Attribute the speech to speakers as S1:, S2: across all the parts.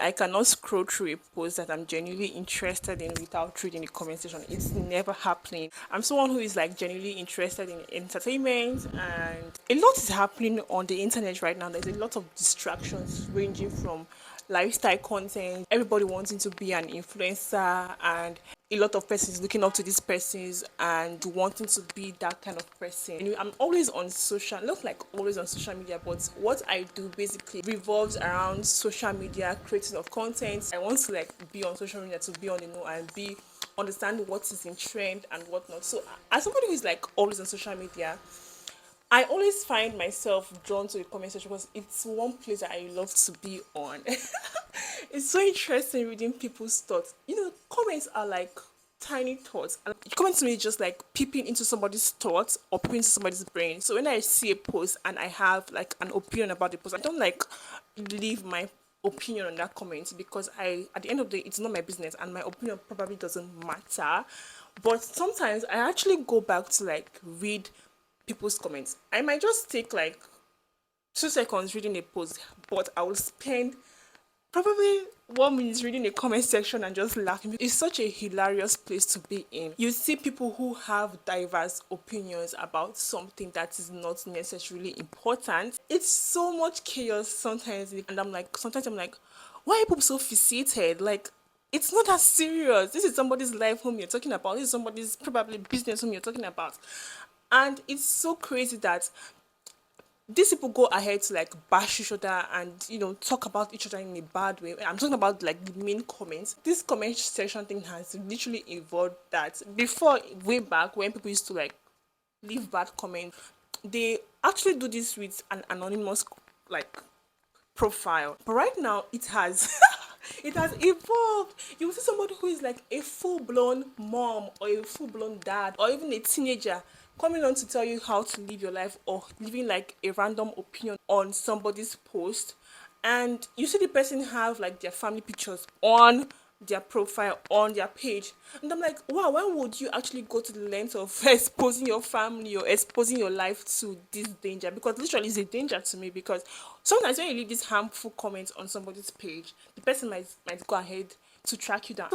S1: I cannot scroll through a post that I'm genuinely interested in without reading the comment section. It's never happening. I'm someone who is like genuinely interested in entertainment, and a lot is happening on the internet right now. There's a lot of distractions ranging from lifestyle content, everybody wanting to be an influencer, and a lot of persons looking up to these persons and wanting to be that kind of person. Anyway, I'm always on social, not like always on social media, but what I do basically revolves around social media, creating of content. I want to like be on social media to be on the know and be understand what is in trend and whatnot. So as somebody who is like always on social media, I always find myself drawn to the comment section because it's one place that I love to be on. It's so interesting reading people's thoughts. Comments are like tiny thoughts. And comments to me is just like peeping into somebody's thoughts or peeping into somebody's brain. So when I see a post and I have like an opinion about the post, I don't like leave my opinion on that comment because at the end of the day it's not my business and my opinion probably doesn't matter. But sometimes I actually go back to like read people's comments. I might just take like 2 seconds reading a post, but I will spend probably 1 minute reading the comment section and just laughing. It's such a hilarious place to be in. You see people who have diverse opinions about something that is not necessarily important. It's so much chaos sometimes, and sometimes I'm like, why are people so fixated? Like, it's not that serious. This is somebody's life whom you're talking about. This is somebody's probably business whom you're talking about. And it's so crazy that these people go ahead to like bash each other and talk about each other in a bad way. I'm talking about like the main comments. This comment section thing has literally evolved that before, way back when people used to like leave bad comments, they actually do this with an anonymous like profile. But right now it has it has evolved. You will see somebody who is like a full-blown mom or a full-blown dad or even a teenager coming on to tell you how to live your life or leaving like a random opinion on somebody's post, and you see the person have like their family pictures on their profile on their page, and I'm like, wow, why would you actually go to the length of exposing your family or exposing your life to this danger? Because literally it's a danger to me, because sometimes when you leave these harmful comments on somebody's page, the person might go ahead to track you down.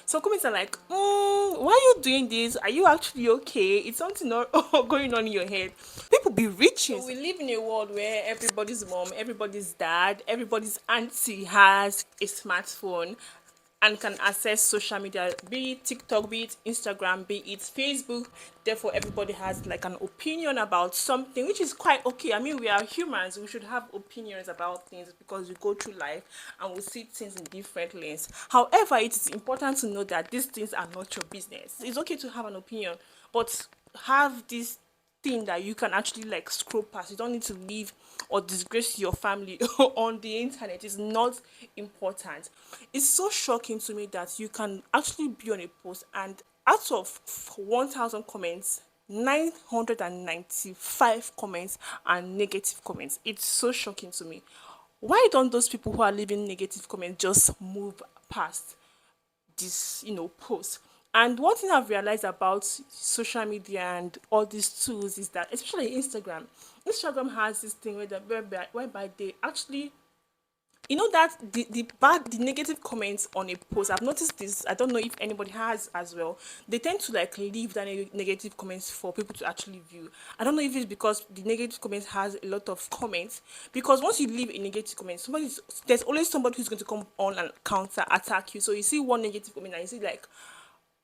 S1: Some comments are like, why are you doing this? Are you actually okay? It's something not going on in your head. People be reaching. So we live in a world where everybody's mom, everybody's dad, everybody's auntie has a smartphone and can access social media, be it TikTok, be it Instagram, be it Facebook. Therefore, everybody has like an opinion about something, which is quite okay. I mean, we are humans. We should have opinions about things because we go through life and we see things in different lanes. However, it is important to know that these things are not your business. It's okay to have an opinion, but have this thing that you can actually like scroll past. You don't need to leave or disgrace your family on the internet. It's not important. It's so shocking to me that you can actually be on a post and out of 1,000 comments, 995 comments are negative comments. It's so shocking to me. Why don't those people who are leaving negative comments just move past this post? And one thing I've realized about social media and all these tools is that, especially Instagram has this thing whereby they actually, that the negative comments on a post, I've noticed this, I don't know if anybody has as well, they tend to like leave that negative comments for people to actually view. I don't know if it's because the negative comments has a lot of comments, because once you leave a negative comment, there's always somebody who's going to come on and counter attack you. So you see one negative comment and you see like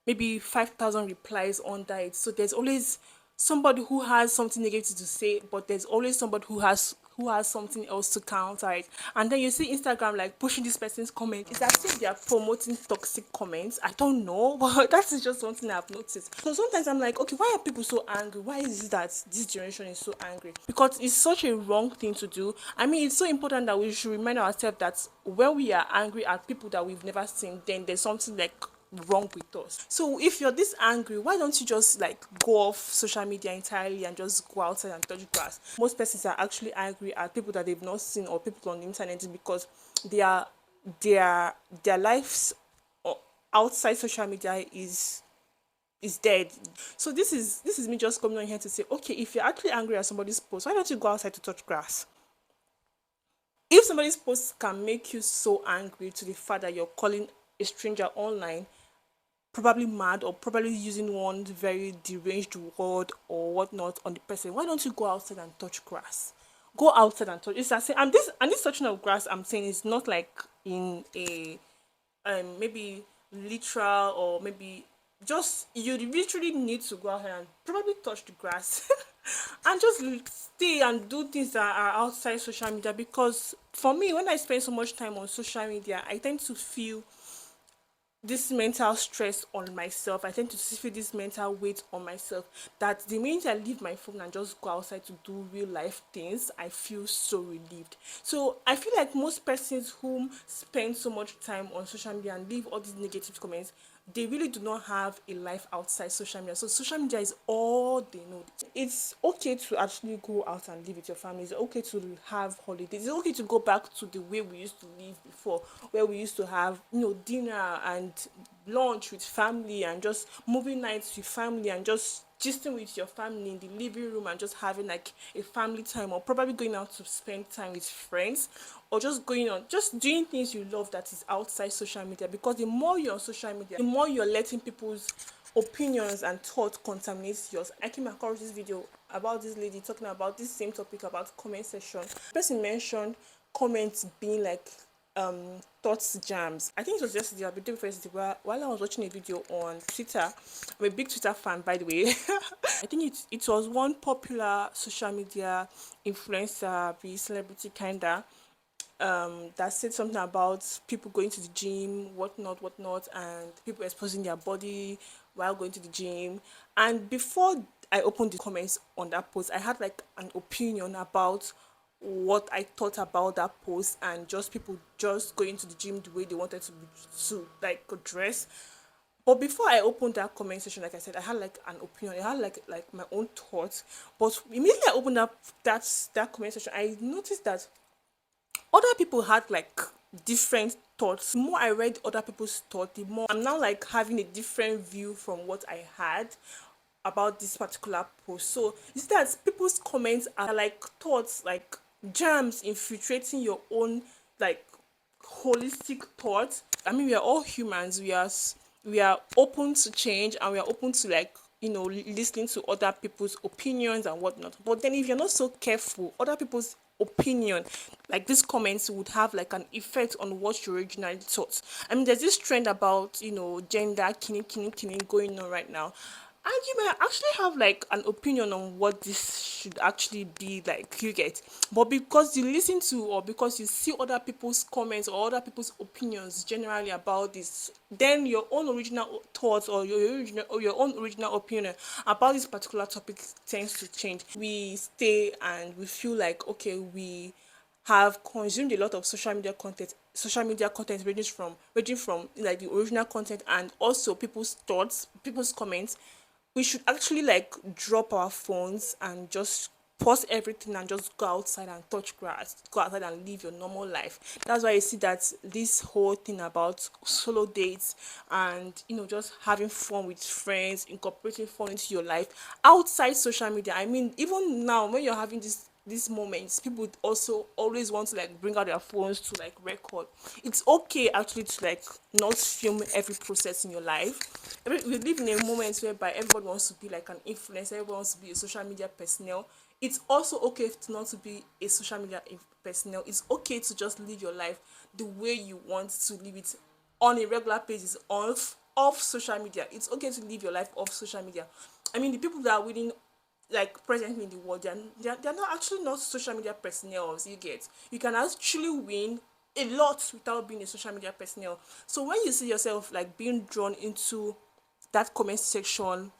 S1: maybe 5,000 replies under it. So there's always somebody who has something negative to say, but there's always somebody who has something else to counter it. And then you see Instagram like pushing this person's comment. It's as if they are promoting toxic comments. I don't know, but that is just something I've noticed. So sometimes I'm like, okay, why are people so angry? Why is it that this generation is so angry? Because it's such a wrong thing to do. I mean, it's so important that we should remind ourselves that when we are angry at people that we've never seen, then there's something like wrong with us. So if you're this angry, why don't you just like go off social media entirely and just go outside and touch grass? Most persons are actually angry at people that they've not seen or people on the internet because their their lives outside social media is dead. So this is me just coming on here to say, okay, if you're actually angry at somebody's post, why don't you go outside to touch grass? If somebody's post can make you so angry to the fact that you're calling a stranger online probably mad or probably using one very deranged word or whatnot on the person, why don't you go outside and touch grass? Go outside and touch. It's as and this touching of grass I'm saying is not like in a maybe literal or maybe just you literally need to go ahead and probably touch the grass and just stay and do things that are outside social media, because for me when I spend so much time on social media I tend to feel this mental stress on myself. I tend to feel this mental weight on myself that the minute I leave my phone and just go outside to do real life things, I feel so relieved. So I feel like most persons who spend so much time on social media and leave all these negative comments, they really do not have a life outside social media. So social media is all they know. It's okay to actually go out and live with your family. It's okay to have holidays. It's okay to go back to the way we used to live before, where we used to have, dinner and lunch with family and just movie nights with family and just gisting with your family in the living room and just having like a family time, or probably going out to spend time with friends, or just going on just doing things you love that is outside social media. Because the more you're on social media, the more you're letting people's opinions and thoughts contaminate yours. I came across this video about this lady talking about this same topic about comment section. The person mentioned comments being like thoughts jams. I think it was yesterday or the day before yesterday while I was watching a video on Twitter. I'm a big Twitter fan, by the way. I think it was one popular social media influencer, the celebrity kinda, that said something about people going to the gym, whatnot, and people exposing their body while going to the gym. And before I opened the comments on that post, I had like an opinion about what I thought about that post and just people just going to the gym the way they wanted to like dress. But before I opened that comment section, like I said, I had like an opinion. I had like my own thoughts. But immediately I opened up that comment section, I noticed that other people had like different thoughts. The more I read other people's thoughts, the more I'm now like having a different view from what I had about this particular post. So you see that people's comments are like thoughts, like germs infiltrating your own like holistic thoughts. I mean, we are all humans. We are open to change and we are open to like listening to other people's opinions and whatnot. But then if you're not so careful, other people's opinion, like these comments, would have like an effect on what you originally thought. I mean, there's this trend about gender killing going on right now, and you may actually have like an opinion on what this should actually be like, you get. But because you listen to or because you see other people's comments or other people's opinions generally about this, then your own original thoughts or your own original opinion about this particular topic tends to change. We stay and we feel like, okay, we have consumed a lot of social media content ranging from like the original content and also people's thoughts, people's comments. We should actually like drop our phones and just pause everything and just go outside and touch grass, go outside and live your normal life. That's why you see that this whole thing about solo dates and just having fun with friends, incorporating fun into your life outside social media. I mean, even now when you're having these moments, people would also always want to like bring out their phones to like record. It's okay actually to like not film every process in your life. We live in a moment whereby everyone wants to be like an influencer, everyone wants to be a social media personnel. It's also okay to not to be a social media personnel. It's okay to just live your life the way you want to live it on a regular basis off social media. It's okay to live your life off social media. I mean, the people that are winning like presently in the world, they're not actually not social media personnel. You get, you can actually win a lot without being a social media personnel. So when you see yourself like being drawn into that comment section,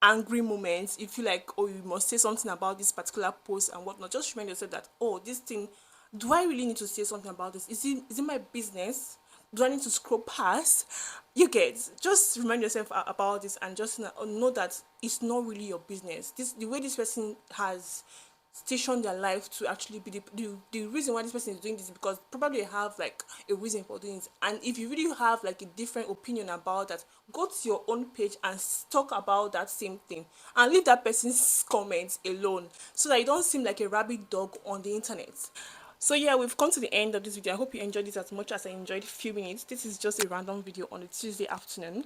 S1: angry moments, you feel like, oh, you must say something about this particular post and whatnot, just remind yourself that, oh, this thing, do I really need to say something about this? Is it my business? Do I need to scroll past? You get, just remind yourself about this and just know that it's not really your business. This the way this person has station their life to actually be the reason why this person is doing this, because probably they have like a reason for doing it. And if you really have like a different opinion about that, go to your own page and talk about that same thing and leave that person's comments alone, so that you don't seem like a rabid dog on the internet. So yeah, we've come to the end of this video. I hope you enjoyed this as much as I enjoyed filming it. This is just a random video on a Tuesday afternoon,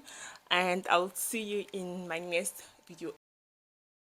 S1: and I'll see you in my next video.